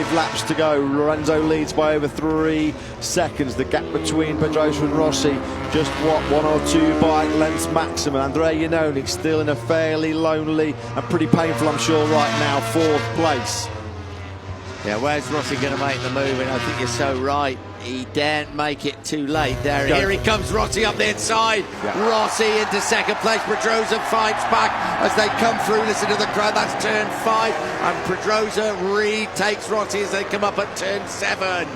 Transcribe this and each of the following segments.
5 laps to go. Lorenzo leads by over 3 seconds. The gap between Pedrosa and Rossi, just what, 1 or 2 bike lengths maximum. Andrea Iannone still in a fairly lonely and pretty painful, I'm sure, right now, 4th place. Yeah, where's Rossi going to make the move? And I think you're so right. He daren't make it too late there. Here he comes, Rossi up the inside. Yeah. Rossi into 2nd place. Pedrosa fights back as they come through. Listen to the crowd. That's turn 5. And Pedrosa retakes Rossi as they come up at turn 7.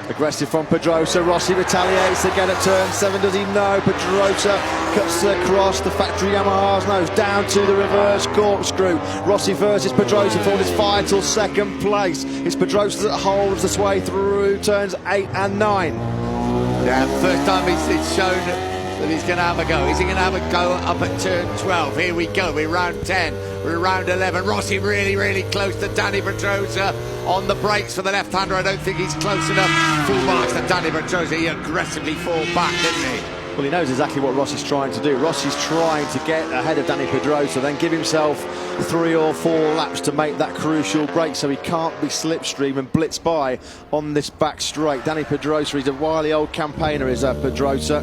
Aggressive from Pedrosa. Rossi retaliates again at turn 7. Does he? No. Pedrosa cuts across the factory Yamaha's nose down to the reverse corkscrew. Rossi versus Pedrosa for his vital 2nd place. It's Pedrosa that holds the sway through turns 8 and 9. Yeah, first time it's shown that he's going to have a go. Is he going to have a go up at turn 12? Here we go. We're round 10. We're round 11. Rossi really close to Danny Pedrosa on the brakes for the left-hander. I don't think he's close enough. Full marks to Danny Pedrosa. He aggressively fall back, didn't he? Well, he knows exactly what Rossi's trying to do. Rossi's trying to get ahead of Danny Pedrosa, then give himself 3 or 4 laps to make that crucial break so he can't be slipstream and blitz by on this back straight. Danny Pedrosa, he's a wily old campaigner, is Pedrosa.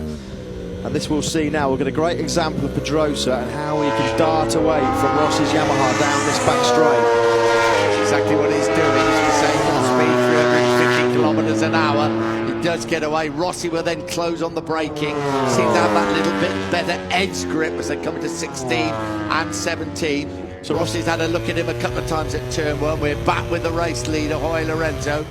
And this we'll see now. We'll get a great example of Pedrosa and how he can dart away from Rossi's Yamaha down this back straight. That's exactly what he's doing. He's saying full speed, 350 kilometres an hour. He does get away. Rossi will then close on the braking. Seems to have that little bit better edge grip as they come to 16 and 17. So Rossi's had a look at him a couple of times at turn 1. We're back with the race leader, Jorge Lorenzo.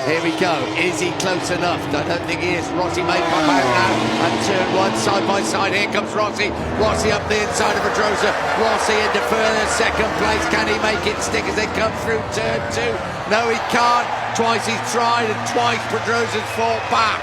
Here we go. Is he close enough? I don't think he is. Rossi may pop out now and turn 1 side by side. Here comes Rossi. Rossi up the inside of Pedrosa. Rossi into further 2nd place. Can he make it stick as they come through turn 2? No, he can't. Twice he's tried and twice Pedrosa's fought back.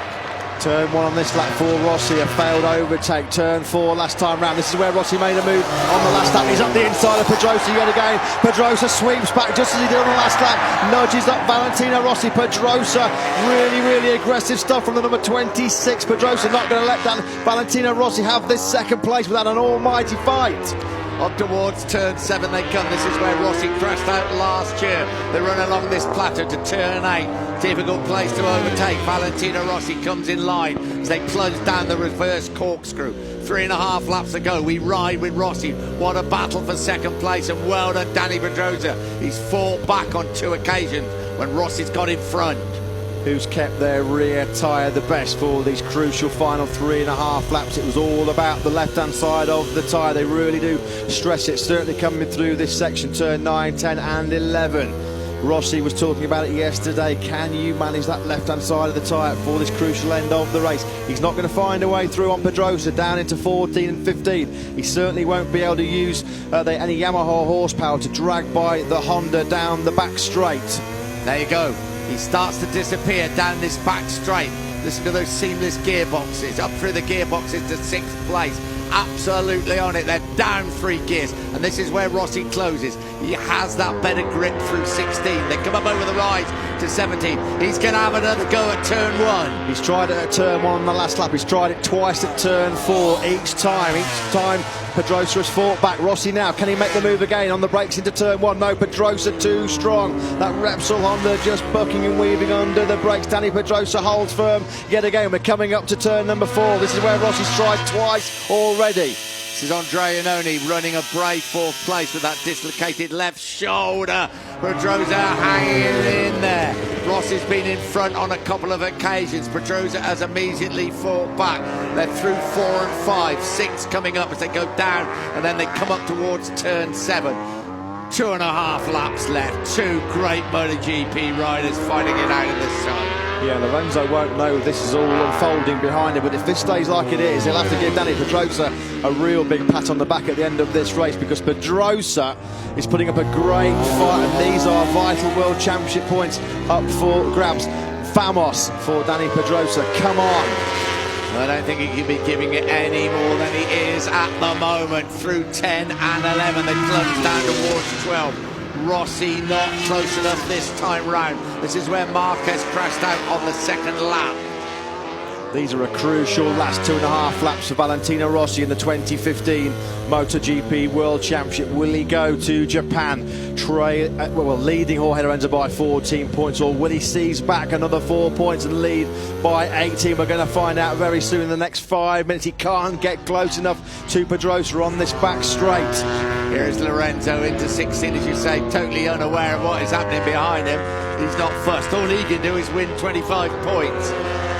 Turn 1 on this lap for Rossi, a failed overtake. Turn 4 last time round. This is where Rossi made a move on the last lap. He's up the inside of Pedrosa yet again. Pedrosa sweeps back just as he did on the last lap. Nudges up Valentino Rossi. Pedrosa, really aggressive stuff from the number 26. Pedrosa not going to let that Valentino Rossi have this 2nd place without an almighty fight. Up towards turn 7 they come. This is where Rossi crashed out last year. They run along this plateau to turn 8. Difficult place to overtake. Valentino Rossi comes in line as they plunge down the reverse corkscrew. 3.5 laps to go. We ride with Rossi. What a battle for 2nd place, and well done Danny Pedrosa. He's fought back on 2 occasions when Rossi's got in front. Who's kept their rear tyre the best for these crucial final 3.5 laps. It was all about the left-hand side of the tyre. They really do stress it, certainly coming through this section, turn 9, 10 and 11. Rossi was talking about it yesterday. Can you manage that left-hand side of the tyre for this crucial end of the race? He's not going to find a way through on Pedrosa down into 14 and 15. He certainly won't be able to use any Yamaha horsepower to drag by the Honda down the back straight. There you go. He starts to disappear down this back straight. Listen to those seamless gearboxes. Up through the gearboxes to 6th place. Absolutely on it. They're down 3 gears. And this is where Rossi closes. He has that better grip through 16. They come up over the rise to 17. He's going to have another go at turn 1. He's tried it at turn 1 on the last lap. He's tried it twice at turn 4. Each time Pedrosa has fought back. Rossi now, can he make the move again on the brakes into turn 1? No, Pedrosa too strong. That Repsol Honda just bucking and weaving under the brakes. Danny Pedrosa holds firm yet again. We're coming up to turn number 4. This is where Rossi's tried twice already. This is Andrea Iannone running a brave 4th place with that dislocated left shoulder. Pedrosa hanging in there. Rossi's been in front on a couple of occasions. Pedrosa has immediately fought back. They're through 4 and 5, 6 coming up as they go down, and then they come up towards turn 7. 2.5 laps left. 2 great MotoGP riders fighting it out in this side. Yeah, Lorenzo won't know this is all unfolding behind him, but if this stays like it is, he'll have to give Danny Pedrosa a real big pat on the back at the end of this race, because Pedrosa is putting up a great fight, and these are vital World Championship points up for grabs. Vamos for Danny Pedrosa, come on. I don't think he can be giving it any more than he is at the moment. Through 10 and 11, they plunge down towards 12. Rossi not close enough this time round. This is where Marquez crashed out on the 2nd lap. These are a crucial last 2.5 laps for Valentino Rossi in the 2015 MotoGP World Championship. Will he go to Japan leading Jorge Lorenzo by 14 points, or will he seize back another 4 points and lead by 18? We're going to find out very soon in the next 5 minutes. He can't get close enough to Pedrosa on this back straight. Here's Lorenzo into 16, as you say, totally unaware of what is happening behind him. He's not fussed. All he can do is win 25 points.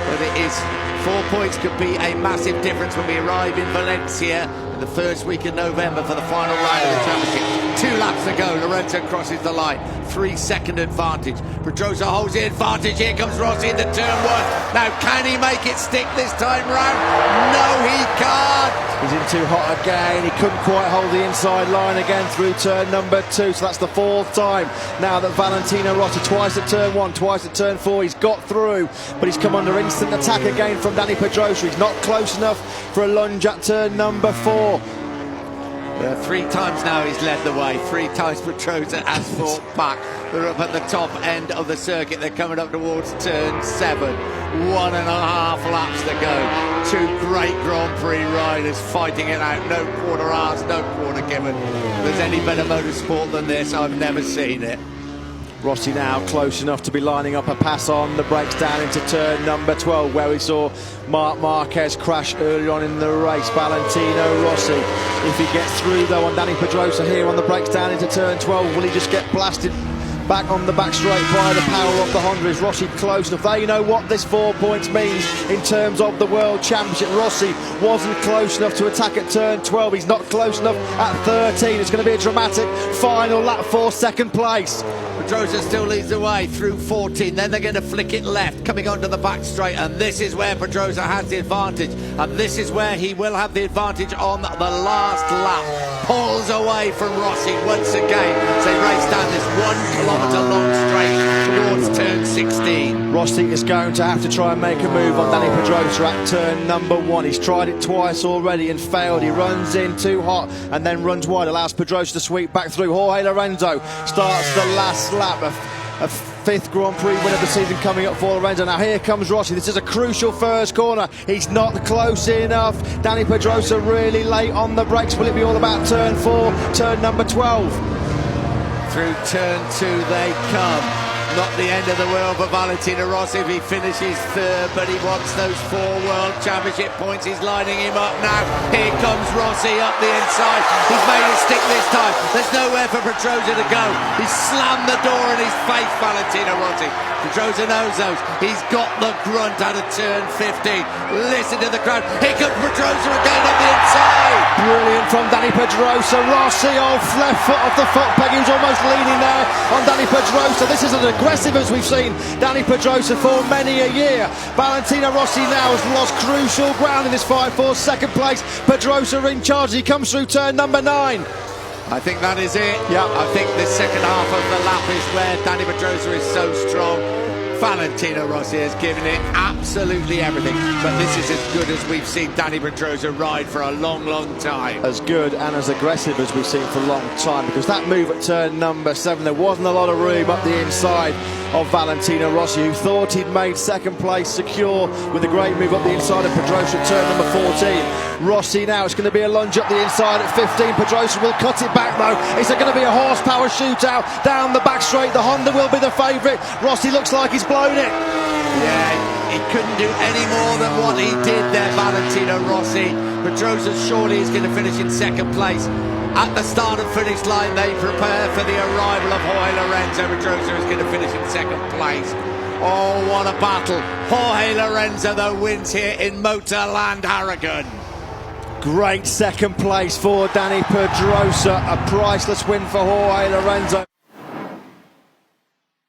But it is 4 points could be a massive difference when we arrive in Valencia in the first week of November for the final round of the championship. 2 laps to go. Lorenzo crosses the line. 3-second advantage. Pedrosa holds the advantage. Here comes Rossi into turn 1. Now, can he make it stick this time round? No, he can't. He's in too hot again. He couldn't quite hold the inside line again through turn number 2. So that's the 4th time now that Valentino Rossi, twice at turn 1, twice at turn 4, he's got through, but he's come under instant attack again from Dani Pedrosa. He's not close enough for a lunge at turn number 4. 3 times now he's led the way. 3 times Pedrosa has fought back. They're up at the top end of the circuit. They're coming up towards turn 7. 1.5 laps to go. 2 great Grand Prix riders fighting it out. No quarter asked, no quarter given. If there's any better motorsport than this, I've never seen it. Rossi now close enough to be lining up a pass on the brakes down into turn number 12, where we saw Marc Marquez crash earlier on in the race. Valentino Rossi, if he gets through though on Dani Pedrosa here on the brakes down into turn 12, will he just get blasted back on the back straight by the power of the Honda? Is Rossi close enough? They know what this 4 points means in terms of the World Championship. Rossi wasn't close enough to attack at turn 12. He's not close enough at 13. It's going to be a dramatic final lap for second place. Pedrosa still leads the way through 14, then they're going to flick it left, coming onto the back straight, and this is where Pedrosa has the advantage, and this is where he will have the advantage on the last lap. Pulls away from Rossi once again as they race down this 1 kilometre long straight towards turn 16. Rossi is going to have to try and make a move on Dani Pedrosa at turn number 1. He's tried it twice already and failed. He runs in too hot and then runs wide, allows Pedrosa to sweep back through. Jorge Lorenzo starts the last lap, a 5th Grand Prix win of the season coming up for Lorenzo. Now here comes Rossi. This is a crucial first corner. He's not close enough. Dani Pedrosa really late on the brakes. Will it be all about turn 4, turn number 12? Through turn 2 they come. Not the end of the world for Valentino Rossi if he finishes 3rd, but he wants those 4 World Championship points. He's lining him up now. Here comes Rossi up the inside. He's made it stick this time. There's nowhere for Pedrosa to go. He's slammed the door in his face, Valentino Rossi. Pedrosa knows those. He's got the grunt out of turn 15. Listen to the crowd. Here comes Pedrosa again up the inside. Brilliant from Dani Pedrosa. Rossi off left foot off the foot peg. He was almost leaning there on Dani Pedrosa. This is as aggressive as we've seen Dani Pedrosa for many a year. Valentino Rossi now has lost crucial ground in this fight for second place. Pedrosa in charge. He comes through turn number 9. I think that is it. Yeah. I think the second half of the lap is where Dani Pedrosa is so strong. Valentino Rossi has given it absolutely everything, but this is as good as we've seen Dani Pedrosa ride for a long, long time. As good and as aggressive as we've seen for a long time, because that move at turn number 7, there wasn't a lot of room up the inside of Valentino Rossi, who thought he'd made second place secure with a great move up the inside of Pedrosa at turn number 14. Rossi now, it's going to be a lunge up the inside at 15. Pedrosa will cut it back though. It's going to be a horsepower shootout down the back straight. The Honda will be the favourite. Rossi looks like he's blown it. Yeah, he couldn't do any more than what he did there, Valentino Rossi. Pedrosa surely is going to finish in second place. At the start and finish line, they prepare for the arrival of Jorge Lorenzo. Pedrosa is going to finish in second place. Oh, what a battle. Jorge Lorenzo, though, wins here in Motorland Aragon. Great second place for Dani Pedrosa. A priceless win for Jorge Lorenzo.